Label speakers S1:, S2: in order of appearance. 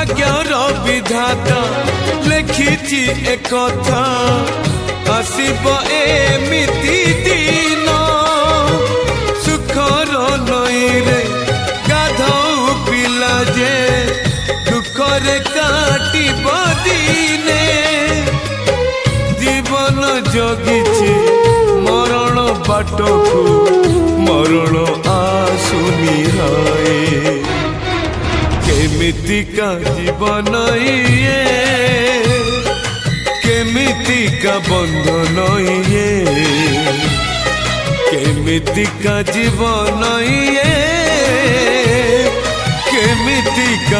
S1: भाग्यर विधाता लिखिछि एकथा आसिब एमिति दिन सुखर नई रे गाधौ पिला जे दुखरे काटिब दिने जीवन जगिछि मरण बाटकु मरण आसुनी हाय केमितिका जीवन ये केमितिका बंधन ये केमितिका जीवन ये केमितिका